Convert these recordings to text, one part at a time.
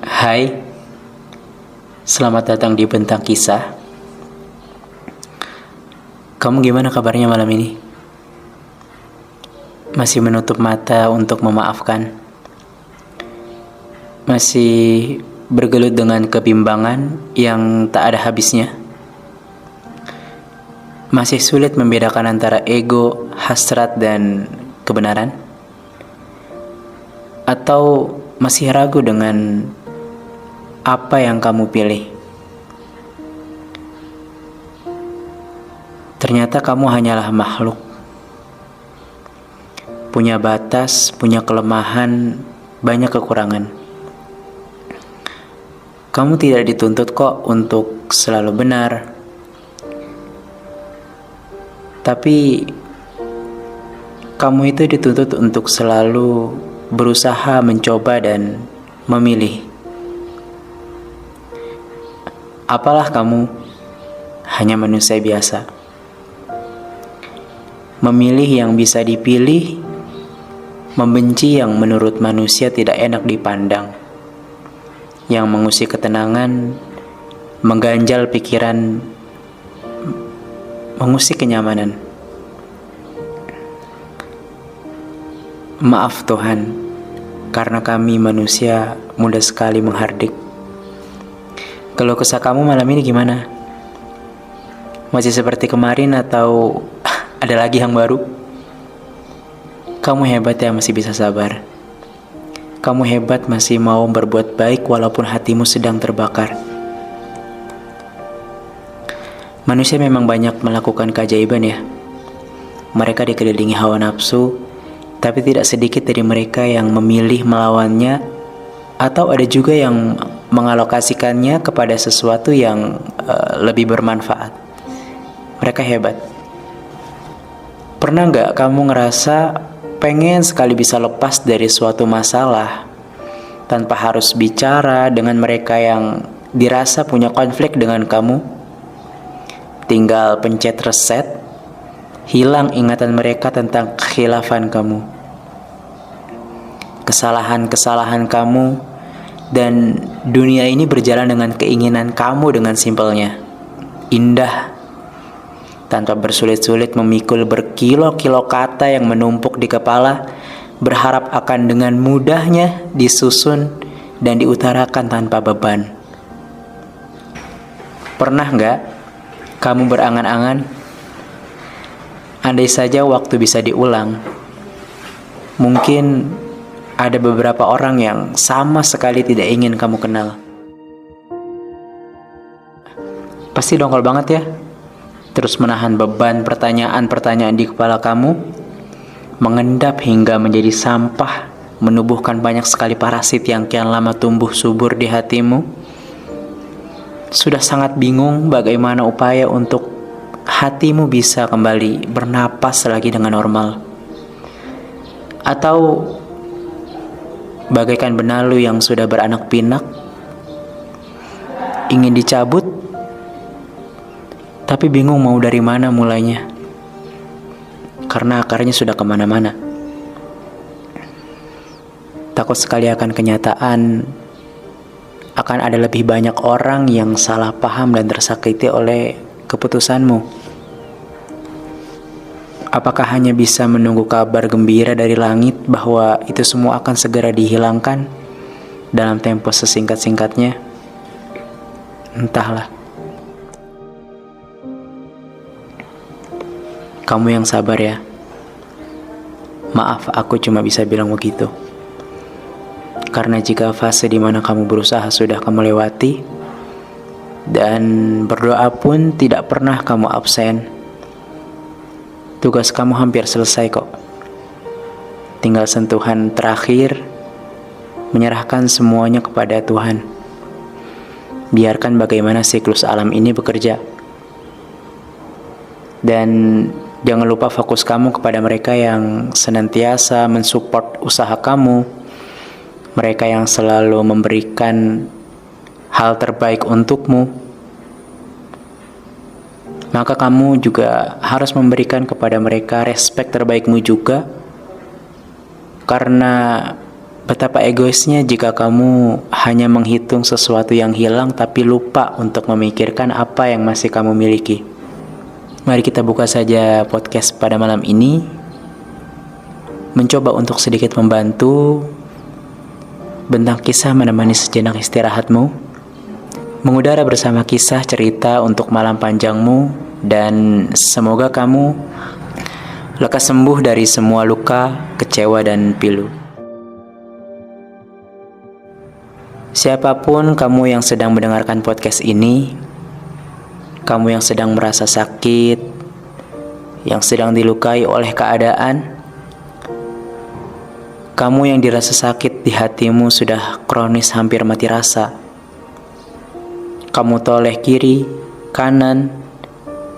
Hai, selamat datang di Bentang Kisah. Kamu gimana kabarnya malam ini? Masih menutup mata untuk memaafkan? Masih bergelut dengan kebimbangan yang tak ada habisnya? Masih sulit membedakan antara ego, hasrat, dan kebenaran? Atau masih ragu dengan apa yang kamu pilih? Ternyata kamu hanyalah makhluk, punya batas, punya kelemahan, banyak kekurangan. Kamu tidak dituntut kok untuk selalu benar, tapi kamu itu dituntut untuk selalu berusaha mencoba dan memilih. Apalah kamu, hanya manusia biasa. Memilih yang bisa dipilih, membenci yang menurut manusia tidak enak dipandang, yang mengusik ketenangan, mengganjal pikiran, mengusik kenyamanan. Maaf Tuhan, karena kami manusia mudah sekali menghardik. Keluh kesah kamu malam ini gimana? Masih seperti kemarin atau ada lagi yang baru? Kamu hebat ya, masih bisa sabar. Kamu hebat masih mau berbuat baik walaupun hatimu sedang terbakar. Manusia memang banyak melakukan keajaiban ya. Mereka dikelilingi hawa nafsu, tapi tidak sedikit dari mereka yang memilih melawannya, atau ada juga yang mengalokasikannya kepada sesuatu yang lebih bermanfaat. Mereka hebat. Pernah nggak kamu ngerasa pengen sekali bisa lepas dari suatu masalah tanpa harus bicara dengan mereka yang dirasa punya konflik dengan kamu? Tinggal pencet reset, hilang ingatan mereka tentang kekhilafan kamu, kesalahan-kesalahan kamu, dan dunia ini berjalan dengan keinginan kamu dengan simpelnya, indah, tanpa bersulit-sulit memikul berkilo-kilo kata yang menumpuk di kepala, berharap akan dengan mudahnya disusun dan diutarakan tanpa beban. Pernah nggak kamu berangan-angan, andai saja waktu bisa diulang, mungkin ada beberapa orang yang sama sekali tidak ingin kamu kenal. Pasti dongkol banget ya, terus menahan beban pertanyaan-pertanyaan di kepala kamu, mengendap hingga menjadi sampah, menubuhkan banyak sekali parasit yang kian lama tumbuh subur di hatimu. Sudah sangat bingung bagaimana upaya untuk hatimu bisa kembali bernapas lagi dengan normal. Atau bagaikan benalu yang sudah beranak pinak, ingin dicabut, tapi bingung mau dari mana mulainya, karena akarnya sudah kemana-mana. Takut sekali akan kenyataan, akan ada lebih banyak orang yang salah paham dan tersakiti oleh keputusanmu. Apakah hanya bisa menunggu kabar gembira dari langit bahwa itu semua akan segera dihilangkan dalam tempo sesingkat-singkatnya? Entahlah. Kamu yang sabar ya. Maaf, aku cuma bisa bilang begitu. Karena jika fase di mana kamu berusaha sudah kamu lewati, dan berdoa pun tidak pernah kamu absen, tugas kamu hampir selesai kok. Tinggal sentuhan terakhir, menyerahkan semuanya kepada Tuhan. Biarkan bagaimana siklus alam ini bekerja. Dan jangan lupa fokus kamu kepada mereka yang senantiasa mensupport usaha kamu, mereka yang selalu memberikan hal terbaik untukmu. Maka kamu juga harus memberikan kepada mereka respek terbaikmu juga, Karena betapa egoisnya jika kamu hanya menghitung sesuatu yang hilang tapi lupa untuk memikirkan apa yang masih kamu miliki. Mari kita buka saja podcast pada malam ini, mencoba untuk sedikit membantu bentang kisah menemani sejenak istirahatmu, mengudara bersama kisah cerita untuk malam panjangmu, dan semoga kamu lekas sembuh dari semua luka, kecewa, dan pilu. Siapapun kamu yang sedang mendengarkan podcast ini, kamu yang sedang merasa sakit, yang sedang dilukai oleh keadaan, kamu yang dirasa sakit di hatimu sudah kronis hampir mati rasa. Kamu toleh kiri, kanan,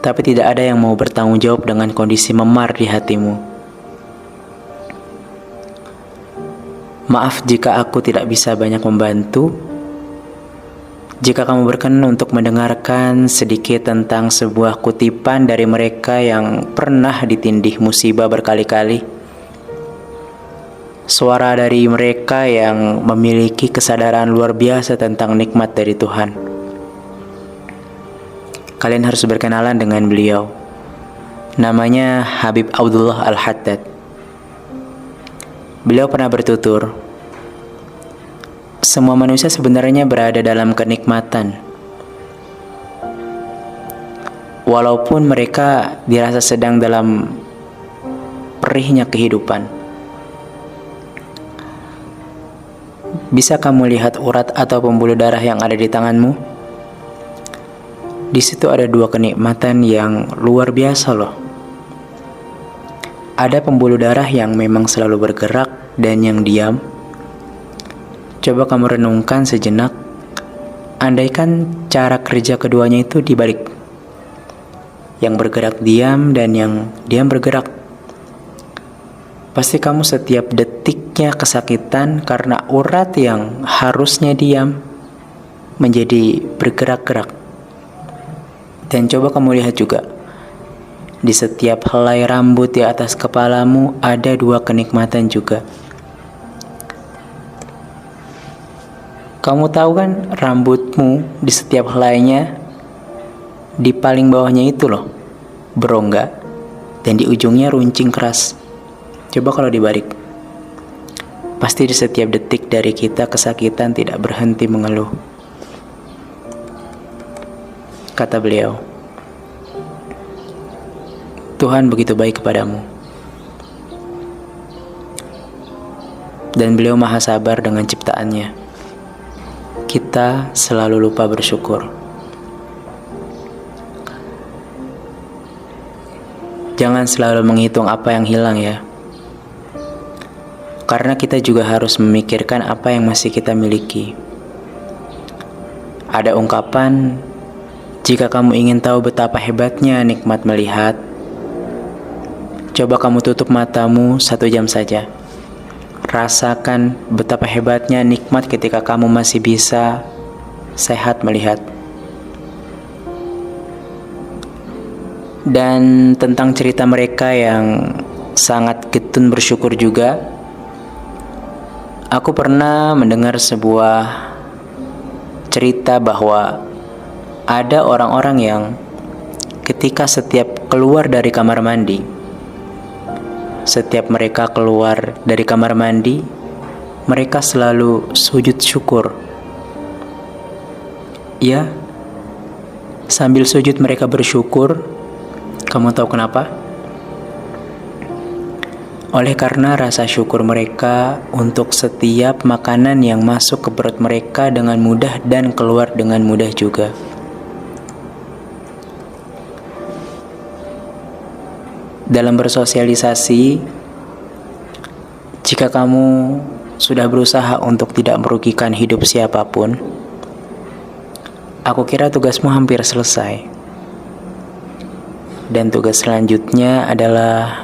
tapi tidak ada yang mau bertanggung jawab dengan kondisi memar di hatimu. Maaf jika aku tidak bisa banyak membantu. Jika kamu berkenan untuk mendengarkan sedikit tentang sebuah kutipan dari mereka yang pernah ditindih musibah berkali-kali. Suara dari mereka yang memiliki kesadaran luar biasa tentang nikmat dari Tuhan. Kalian harus berkenalan dengan beliau. Namanya Habib Abdullah Al-Haddad. Beliau pernah bertutur, semua manusia sebenarnya berada dalam kenikmatan. Walaupun mereka dirasa sedang dalam perihnya kehidupan. Bisa kamu lihat urat atau pembuluh darah yang ada di tanganmu? Di situ ada dua kenikmatan yang luar biasa loh. Ada pembuluh darah yang memang selalu bergerak dan yang diam. Coba kamu renungkan sejenak, andaikan cara kerja keduanya itu dibalik. Yang bergerak diam dan yang diam bergerak. Pasti kamu setiap detiknya kesakitan karena urat yang harusnya diam menjadi bergerak-gerak. Dan coba kamu lihat juga, di setiap helai rambut di atas kepalamu ada dua kenikmatan juga. Kamu tahu kan rambutmu di setiap helainya, di paling bawahnya itu loh, berongga, dan di ujungnya runcing keras. Coba kalau dibalik, pasti di setiap detik dari kita kesakitan tidak berhenti mengeluh. Kata beliau, Tuhan begitu baik kepadamu. Dan beliau maha sabar dengan ciptaannya. Kita selalu lupa bersyukur. Jangan selalu menghitung apa yang hilang ya. Karena kita juga harus memikirkan apa yang masih kita miliki. Ada ungkapan, jika kamu ingin tahu betapa hebatnya nikmat melihat, coba kamu tutup matamu 1 jam saja. Rasakan betapa hebatnya nikmat ketika kamu masih bisa sehat melihat. Dan tentang cerita mereka yang sangat getun bersyukur juga, aku pernah mendengar sebuah cerita bahwa ada orang-orang yang ketika setiap keluar dari kamar mandi, setiap mereka keluar dari kamar mandi, mereka selalu sujud syukur. Ya, sambil sujud mereka bersyukur. Kamu tahu kenapa? Oleh karena rasa syukur mereka untuk setiap makanan yang masuk ke perut mereka dengan mudah dan keluar dengan mudah juga. Dalam bersosialisasi, jika kamu sudah berusaha untuk tidak merugikan hidup siapapun, aku kira tugasmu hampir selesai. Dan tugas selanjutnya adalah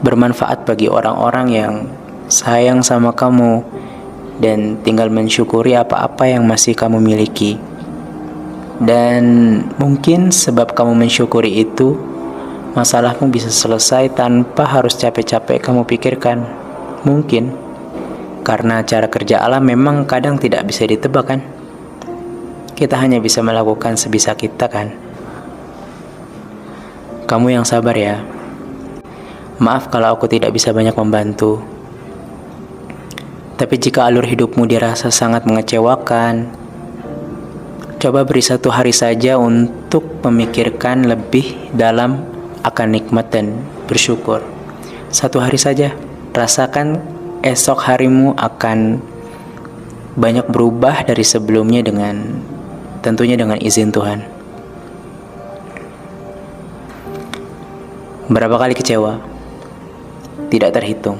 bermanfaat bagi orang-orang yang sayang sama kamu dan tinggal mensyukuri apa-apa yang masih kamu miliki. Dan mungkin sebab kamu mensyukuri itu, masalahmu bisa selesai tanpa harus capek-capek kamu pikirkan. Mungkin karena cara kerja alam memang kadang tidak bisa ditebak kan. Kita hanya bisa melakukan sebisa kita kan. Kamu yang sabar ya. Maaf kalau aku tidak bisa banyak membantu. Tapi jika alur hidupmu dirasa sangat mengecewakan, coba beri 1 hari saja untuk memikirkan lebih dalam akan nikmat dan bersyukur. 1 hari saja. Rasakan esok harimu akan banyak berubah dari sebelumnya tentunya dengan izin Tuhan. Berapa kali kecewa? Tidak terhitung.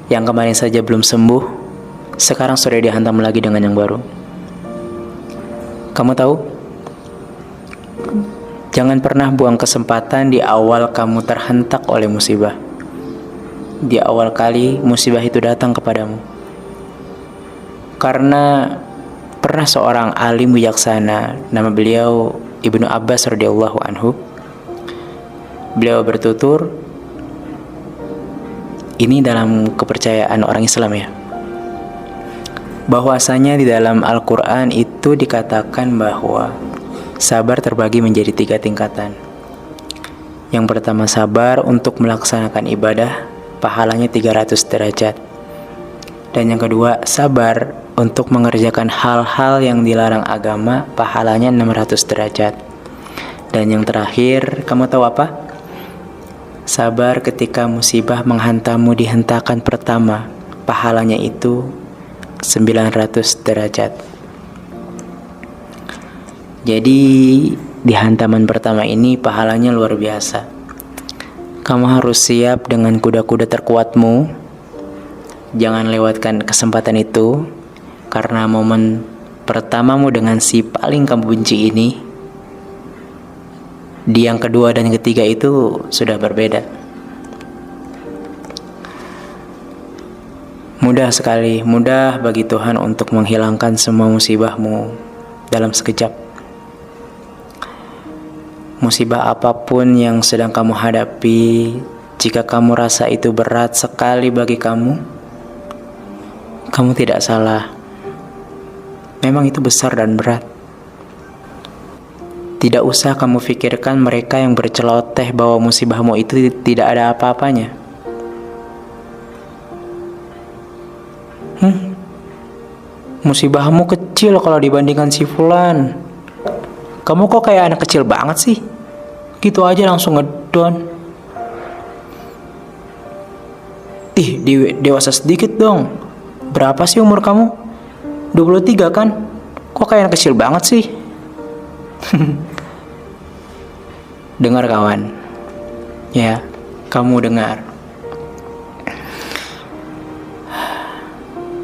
Yang kemarin saja belum sembuh, sekarang sudah dihantam lagi dengan yang baru. Kamu tahu? Jangan pernah buang kesempatan di awal kamu terhentak oleh musibah. Di awal kali musibah itu datang kepadamu. Karena pernah seorang alim bijaksana, nama beliau Ibnu Abbas radhiyallahu anhu. Beliau bertutur, ini dalam kepercayaan orang Islam ya, bahwasanya di dalam Al-Quran itu dikatakan bahwa sabar terbagi menjadi 3 tingkatan. Yang pertama sabar untuk melaksanakan ibadah, pahalanya 300 derajat. Dan yang kedua sabar untuk mengerjakan hal-hal yang dilarang agama, pahalanya 600 derajat. Dan yang terakhir, kamu tahu apa? Sabar ketika musibah menghantammu di hentakan pertama, pahalanya itu 900 derajat. Jadi di hantaman pertama ini pahalanya luar biasa. Kamu harus siap dengan kuda-kuda terkuatmu. Jangan lewatkan kesempatan itu, karena momen pertamamu dengan si paling kamu benci ini, di yang kedua dan ketiga itu sudah berbeda. Mudah sekali, mudah bagi Tuhan untuk menghilangkan semua musibahmu dalam sekejap. Musibah apapun yang sedang kamu hadapi, jika kamu rasa itu berat sekali bagi kamu tidak salah. Memang itu besar dan berat. Tidak usah kamu pikirkan mereka yang berceloteh bahwa musibahmu itu tidak ada apa-apanya. Musibahmu kecil kalau dibandingkan si fulan. Kamu kok kayak anak kecil banget sih? Gitu aja langsung ngedon. Dewasa sedikit dong. Berapa sih umur kamu? 23 kan? Kok kayak anak kecil banget sih? Dengar kawan, ya, kamu dengar.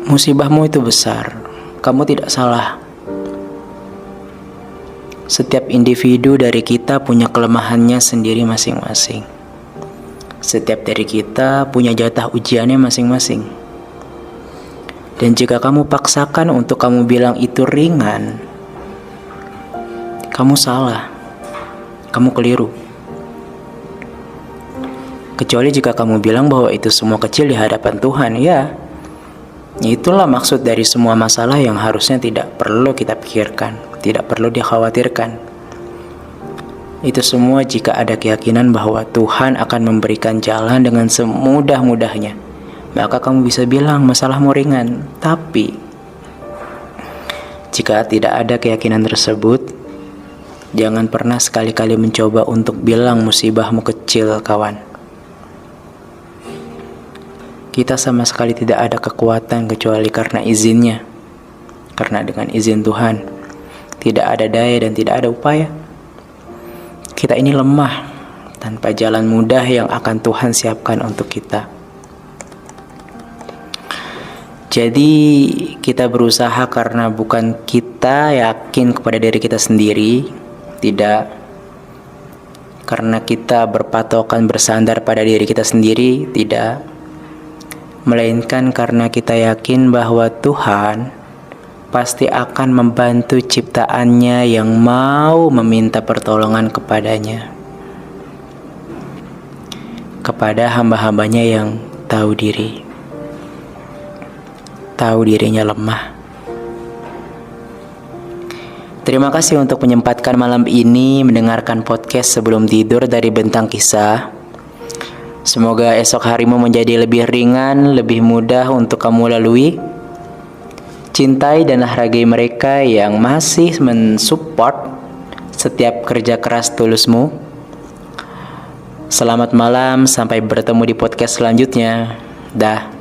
Musibahmu itu besar, kamu tidak salah. Setiap individu dari kita punya kelemahannya sendiri masing-masing. Setiap dari kita punya jatah ujiannya masing-masing. Dan jika kamu paksakan untuk kamu bilang itu ringan, kamu salah, kamu keliru. Kecuali jika kamu bilang bahwa itu semua kecil di hadapan Tuhan, ya. Itulah maksud dari semua masalah yang harusnya tidak perlu kita pikirkan, tidak perlu dikhawatirkan. Itu semua jika ada keyakinan bahwa Tuhan akan memberikan jalan dengan semudah-mudahnya, maka kamu bisa bilang masalahmu ringan. Tapi jika tidak ada keyakinan tersebut, jangan pernah sekali-kali mencoba untuk bilang musibahmu kecil, kawan. Kita sama sekali tidak ada kekuatan kecuali karena izinnya. Karena dengan izin Tuhan, tidak ada daya dan tidak ada upaya. Kita ini lemah tanpa jalan mudah yang akan Tuhan siapkan untuk kita. Jadi kita berusaha karena bukan kita yakin kepada diri kita sendiri. Tidak, karena kita berpatokan bersandar pada diri kita sendiri, tidak, melainkan karena kita yakin bahwa Tuhan pasti akan membantu ciptaannya yang mau meminta pertolongan kepadanya. kepada hamba-hambanya yang tahu dirinya lemah. Terima kasih untuk menyempatkan malam ini mendengarkan podcast sebelum tidur dari Bentang Kisah. Semoga esok harimu menjadi lebih ringan, lebih mudah untuk kamu lalui. Cintai dan hargai mereka yang masih mensupport setiap kerja keras tulusmu. Selamat malam, sampai bertemu di podcast selanjutnya. Dah.